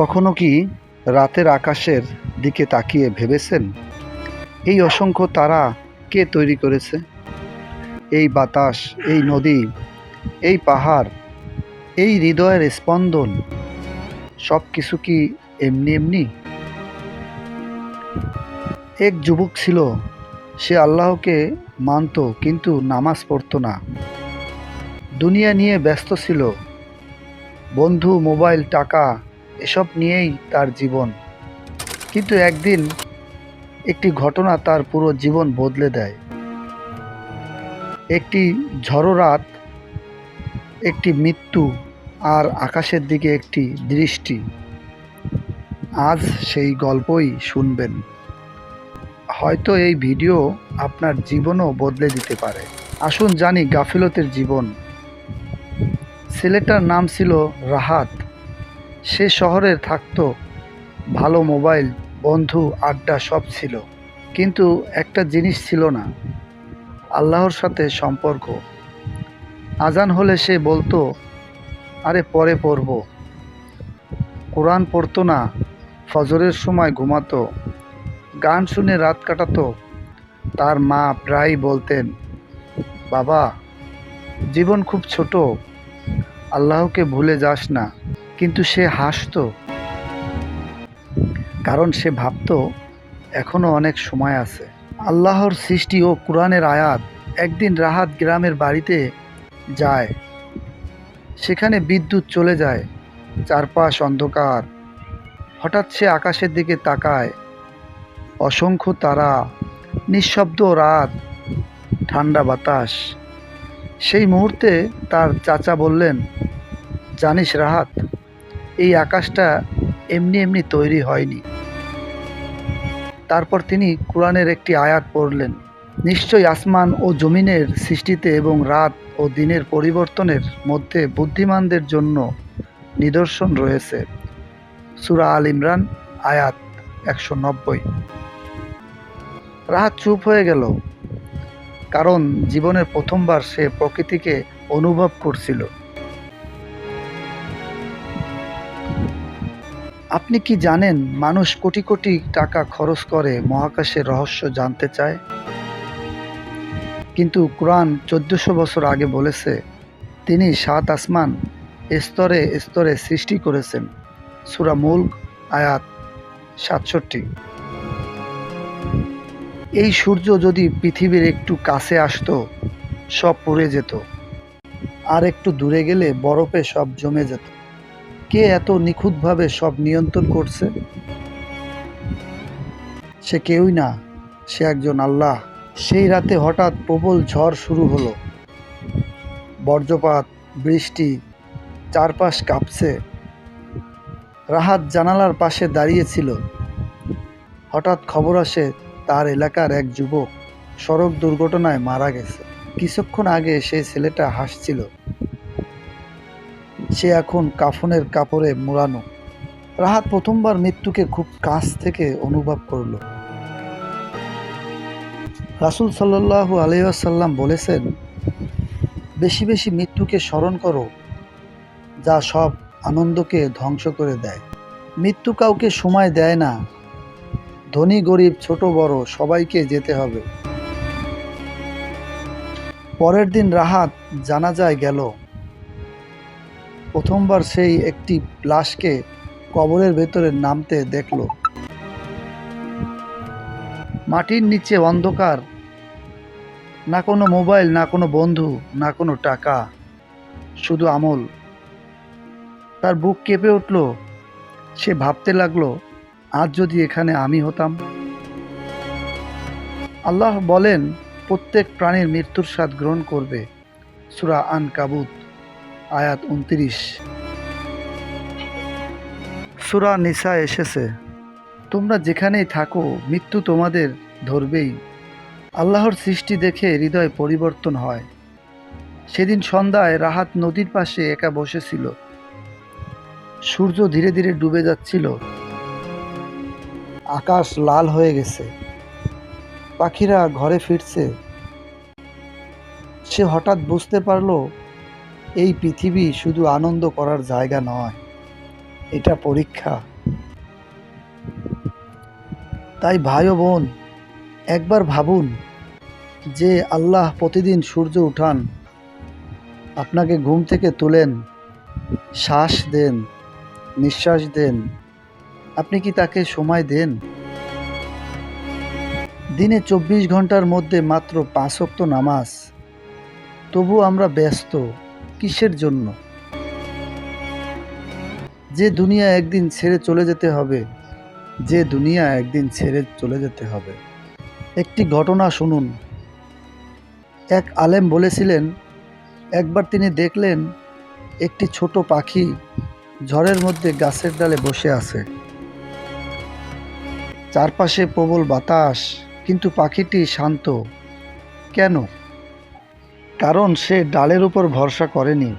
কখনো কি রাতের আকাশের দিকে তাকিয়ে ভেবেছেন এই অসংখ্য তারা কে তৈরি করেছে? এই বাতাস, এই নদী, এই পাহাড়, এই হৃদয়ের স্পন্দন, সব কিছু কি এমনি এমনি? এক যুবক ছিল, সে আল্লাহকে মানত কিন্তু নামাজ পড়তো না। দুনিয়া নিয়ে ব্যস্ত ছিল, বন্ধু, মোবাইল, টাকা এসব নিয়েই তার জীবন। কিন্তু একদিন একটি ঘটনা তার পুরো জীবন বদলে দেয়। একটি ঝড়ো রাত, একটি মৃত্যু, আর আকাশের দিকে একটি দৃষ্টি। আজ সেই গল্পই শুনবেন। হয়তো এই ভিডিও আপনার জীবনও বদলে দিতে পারে। আসুন জানি গাফিলতের জীবন। ছেলেটার নাম ছিল রাহাত। সে শহরে থাকতো, ভালো মোবাইল, বন্ধু, আড্ডা সব ছিল, কিন্তু একটা জিনিস ছিল না, আল্লাহর সাথে সম্পর্ক। আজান হলে সে বলতো, আরে পরে পড়ব। কোরআন পড়তো না, ফজরের সময় ঘুমাতো, গান শুনে রাত কাটাতো। তার মা প্রায়ই বলতেন, বাবা, জীবন খুব ছোট, আল্লাহকে ভুলে যাস না। কিন্তু সে হাসতো, কারণ সে ভাবতো এখনো অনেক সময় আছে। আল্লাহর সৃষ্টি ও কোরআনের আয়াত। একদিন রাহাত গ্রামের বাড়িতে যায়। সেখানে বিদ্যুৎ চলে যায়, চারপাশ অন্ধকার। হঠাৎ সে আকাশের দিকে তাকায়, অসংখ্য তারা, নিঃশব্দ রাত, ঠান্ডা বাতাস। সেই মুহূর্তে তার চাচা বললেন, জানিস রাহাত, এই আকাশটা এমনি এমনি তৈরি হয়নি। তারপর তিনি কোরআনের একটি আয়াত পড়লেন, নিশ্চয়ই আসমান ও জমিনের সৃষ্টিতে এবং রাত ও দিনের পরিবর্তনের মধ্যে বুদ্ধিমানদের জন্য নিদর্শন রয়েছে। সূরা আল ইমরান, আয়াত 190। রাহাত চুপ হয়ে গেল, কারণ জীবনের প্রথমবার সে প্রকৃতিকে অনুভব করছিল। আপনি কি জানেন, মানুষ কোটি কোটি টাকা খরচ করে মহাকাশের রহস্য জানতে চায়, কিন্তু কোরআন 1400 বছর আগে বলেছে তিনি 7 আসমান স্তরে স্তরে সৃষ্টি করেছেন। সূরা মুলক, আয়াত 67। এই সূর্য যদি পৃথিবীর একটু কাছে আসতো, সব পুড়ে যেত, আর একটু দূরে গেলে বরফে সব জমে যেত। কে এত নিখুঁতভাবে সব নিয়ন্ত্রণ করছে? সে কেউই না, সে একজন আল্লাহ। সেই রাতে হঠাৎ প্রবল ঝড় শুরু হলো, বজ্রপাত, বৃষ্টি, চারপাশ কাঁপছে। রাহাত জানালার পাশে দাঁড়িয়েছিল। হঠাৎ খবর আসে তার এলাকার এক যুবক সড়ক দুর্ঘটনায় মারা গেছে। কিছুক্ষণ আগে সেই ছেলেটা হাসছিল, সে এখন কাফনের কাপড়ে মোড়ানো। রাহাত প্রথমবার মৃত্যুকে খুব কাছ থেকে অনুভব করল। রাসূল সাল্লাল্লাহু আলাইহি ওয়াসাল্লাম বলেছেন, বেশি বেশি মৃত্যুকে স্মরণ করো, যা সব আনন্দকে ধ্বংস করে দেয়। মৃত্যু কাউকে সময় দেয় না, ধনী গরিব ছোট বড় সবাইকে যেতে হবে। পরের দিন রাহাত জানাজায় গেল। প্রথমবার সেই একটি লাশকে কবরের ভেতরে নামতে দেখল। মাটির নিচে অন্ধকার, না কোনো মোবাইল, না কোনো বন্ধু, না কোনো টাকা, শুধু আমল। তার বুক কেঁপে উঠল। সে ভাবতে লাগলো, আজ যদি এখানে আমি হতাম। আল্লাহ বলেন, প্রত্যেক প্রাণীর মৃত্যুর স্বাদ গ্রহণ করবে। সূরা আনকাবুত, আয়াত 29। সূরা নিসা এসেছে, তোমরা যেখানেই থাকো মৃত্যু তোমাদের ধরবেই। আল্লাহর সৃষ্টি দেখে হৃদয় পরিবর্তন হয়। সেদিন সন্ধ্যায় রাহাত নদীর পাশে একা বসেছিল। সূর্য ধীরে ধীরে ডুবে যাচ্ছিল, আকাশ লাল হয়ে গেছে, পাখিরা ঘরে ফিরছে। সে হঠাৎ বুঝতে পারল, এই পৃথিবী শুধু আনন্দ করার জায়গা নয়, এটা পরীক্ষা। তাই ভাই ও বোন, একবার ভাবুন যে আল্লাহ প্রতিদিন সূর্য উঠান, আপনাকে ঘুম থেকে তোলেন, শ্বাস দেন, নিঃশ্বাস দেন, আপনি কি তাকে সময় দেন? দিনে 24 ঘন্টার মধ্যে মাত্র 5 ওয়াক্ত নামাজ, তবু আমরা ব্যস্ত কিসের জন্য? যে দুনিয়া একদিন ছেড়ে চলে যেতে হবে, যে দুনিয়া একদিন ছেড়ে চলে যেতে হবে। একটি ঘটনা শুনুন। এক আলেম বলেছিলেন, একবার তিনি দেখলেন একটি ছোট পাখি ঝড়ের মধ্যে গাছের ডালে বসে আছে। চারপাশে প্রবল বাতাস, কিন্তু পাখিটি শান্ত। কেন? কারণ সে ডালের উপর ভরসা করেনি,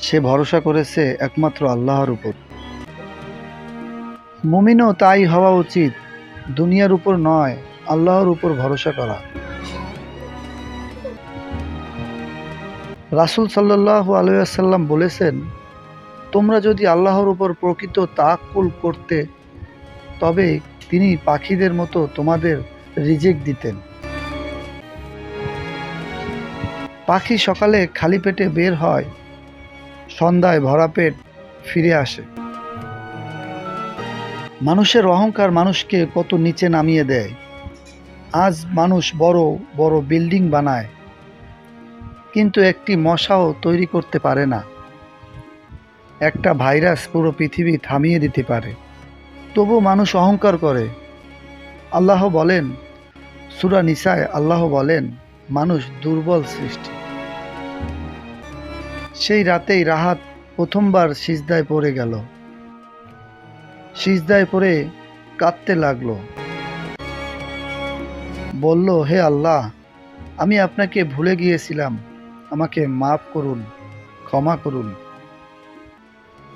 সে ভরসা করেছে একমাত্র আল্লাহর উপর। মুমিনও তাই হওয়া উচিত, দুনিয়ার উপর নয়, আল্লাহর উপর ভরসা করা। রাসূল সাল্লাল্লাহু আলাইহি ওয়াসাল্লাম বলেছেন, তোমরা যদি আল্লাহর উপর প্রকৃত তাওয়াক্কুল করতে, তবে তিনি পাখিদের মতো তোমাদের রিজিক দিতেন। পাখি সকালে খালি পেটে বের হয়, সন্ধ্যায় ভরা পেট ফিরে আসে। মানুষের অহংকার মানুষকে কত নিচে নামিয়ে দেয়। আজ মানুষ বড় বড় বিল্ডিং বানায়, কিন্তু একটি মশাও তৈরি করতে পারে না। একটা ভাইরাস পুরো পৃথিবী থামিয়ে দিতে পারে, তবু মানুষ অহংকার করে। আল্লাহ বলেন, সূরা নিসায় আল্লাহ বলেন, মানুষ দুর্বল সৃষ্টি। সেই রাতেই রাহাত প্রথমবার সিজদায় পড়ে গেল। সিজদায় পড়ে কাঁদতে লাগলো, বলল, হে আল্লাহ, আমি আপনাকে ভুলে গিয়েছিলাম, আমাকে মাফ করুন, ক্ষমা করুন।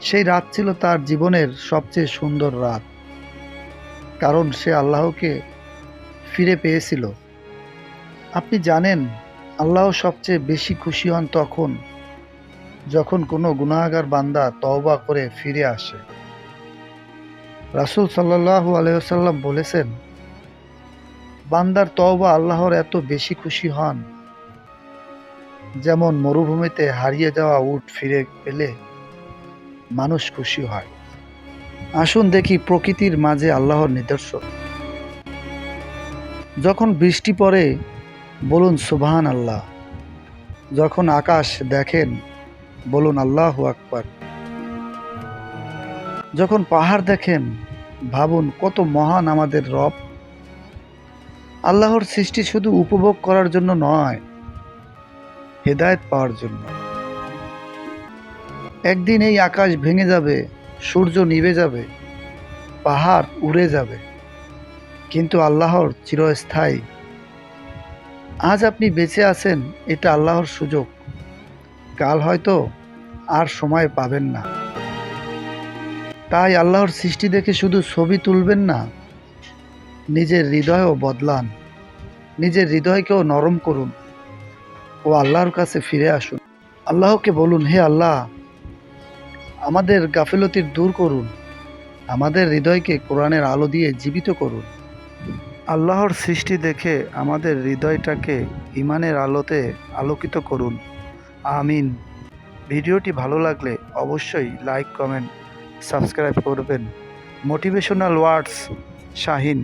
সেই রাত ছিল তার জীবনের সবচেয়ে সুন্দর রাত, কারণ সে আল্লাহকে ফিরে পেয়েছিল। আপনি জানেন, আল্লাহ সবচেয়ে বেশি খুশি হন তখন যখন কোনো গুনাহগার বান্দা তওবা করে ফিরে আসে। রাসূল সাল্লাল্লাহু আলাইহি ওয়াসাল্লাম বলেছেন, বান্দার তওবা আল্লাহর এত বেশি খুশি হন, যেমন মরুভূমিতে হারিয়ে যাওয়া উট ফিরে পেলে মানুষ খুশি হয়। আসুন দেখি প্রকৃতির মাঝে আল্লাহর নিদর্শন। যখন বৃষ্টি পড়ে, বলুন সুবহান আল্লাহ। যখন আকাশ দেখেন, বলুন আল্লাহু আকবার। যখন পাহাড় দেখেন, ভাবুন কত মহান আমাদের রব। আল্লাহর সৃষ্টি শুধু উপভোগ করার জন্য নয়, হেদায়েত পাওয়ার জন্য। একদিন এই আকাশ ভেঙে যাবে, সূর্য নিভে যাবে, পাহাড় উড়ে যাবে, কিন্তু আল্লাহর চিরস্থায়ী। আজ আপনি বেঁচে আছেন, এটা আল্লাহর সুযোগ। কাল হয়তো আর সময় পাবেন না। তাই আল্লাহর সৃষ্টি দেখে শুধু ছবি তুলবেন না, নিজের হৃদয়ও বদলান, নিজের হৃদয়কেও নরম করুন ও আল্লাহর কাছে ফিরে আসুন। আল্লাহকে বলুন, হে আল্লাহ, আমাদের গাফিলতি দূর করুন, আমাদের হৃদয়কে কোরআনের আলো দিয়ে জীবিত করুন। আল্লাহর সৃষ্টি দেখে আমাদের হৃদয়টাকে ঈমানের আলোতে আলোকিত করুন। আমিন। ভিডিওটি ভালো লাগলে অবশ্যই লাইক, কমেন্ট, সাবস্ক্রাইব করবেন। মোটিভেশনাল ওয়ার্ডস, শাহিন।